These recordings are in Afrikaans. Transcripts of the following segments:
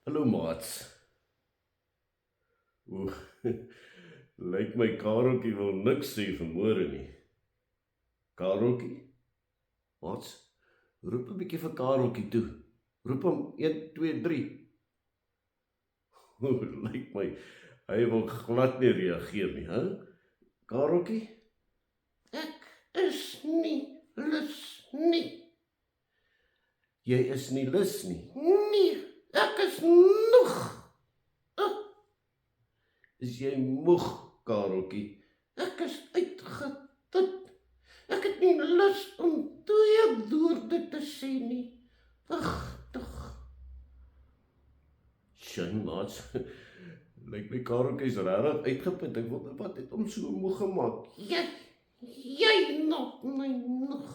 Hallo maats. Oeh, lyk my Kareltjie wil niks sê vanmôre nie. Kareltjie, maats, roep 'n bietjie vir Kareltjie toe. Roep hom 1 2 3. Oeh, lyk my hy wil glad nie reageer nie, hè? Kareltjie, Ek is nie lus nie. jy is nie lus nie. Nee, ek is moeg. Is jy moeg, Kareltjie? Ek is uitgeput. Ek het nie lus om 2 woorde te sê nie. Ag, tog. Sjoe, maats. Lyk my Kareltjie is regtig uitgeput. Ek wonder wat het hom so moeg gemaak. Jy nog my nog.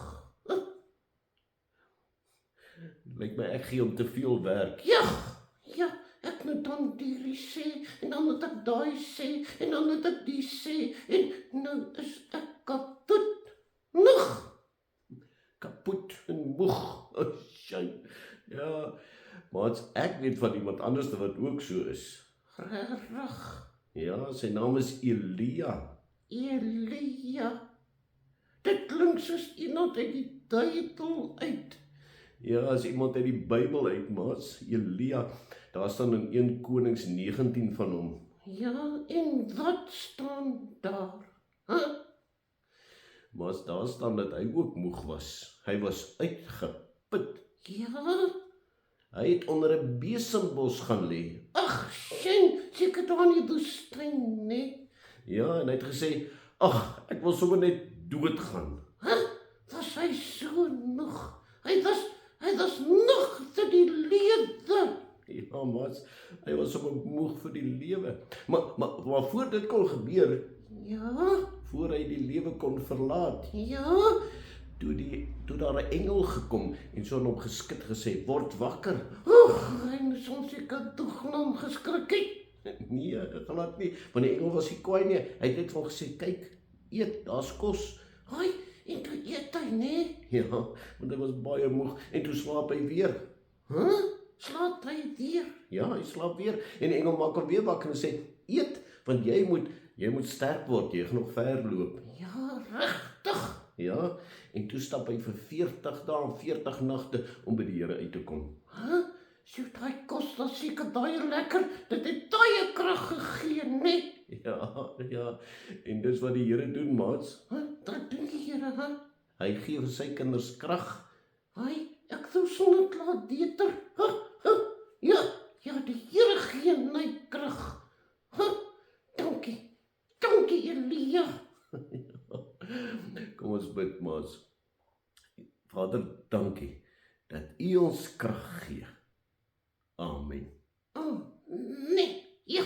Lyk my ek gee hom te veel werk. Ja, ek moet dan hierdie sê, en dan moet ek daai sê, en dan moet ek die sê, en nou is ek kapot. Nog. Kapot en moeg. Oh, shame. Ja, maats, ek weet van iemand anders wat ook so is. Regtig. Ja, sy naam is Elia. Elia. Dit klink soos iemand uit die duiwel uit. Ja, as iemand uit die Bybel uit, maats, Elia. Daar staan in 1 Konings 19 van hom. Ja, en wat staan daar? Maats, daar staan dat hy ook moeg was. Hy was uitgeput. Ja, Hy het onder 'n besembos gaan lê. ag, sien, seker daar in die woestyn, nee. Ja, en hy het gesê, ag, ek wil sommer net doodgaan. Was hy so nog? Hy was nog vir die lewe. Ja, maats, hy was sommer moeg vir die lewe. Maar voor dit kon gebeur, Ja, voor hy die lewe kon verlaat, ja, toe daar 'n engel gekom en so aan hom geskit gesê, word wakker. hy moes ons seker toegenaam geskrik het. Nee, glad nie, want die engel was nie kwaai nie. Hy het net vir hom gesê, kyk, eet, daar's kos. Hoi, en toe eet hy, nee. Ja, want hy was baie moeg en toe slaap hy weer. Slaap hy weer? Ja, hy slaap weer en die engel maak hom weer wakker en sê, eet, want jy moet sterk word, jy gaan nog ver loop. Ja, regtig. Ja, en toe stap hy vir 40 dae en 40 nagte om by die Here uit te kom. So daai kos was seker baie lekker. Dit het baie krag gegee, nee. Ja, en dis wat die Here doen, maats. Wat doen die Here, Hy gee vir sy kinders krag. Ek sou sonder klaar beter. Ja, die Here gee my krag. Dankie, Elia. Kom ons bid, maats. Vader, dankie dat U ons krag gee. Amen. Nee, ja,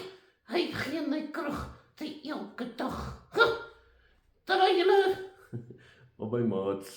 hy gee my krag vir elke dag. Terwyl Bye, maats.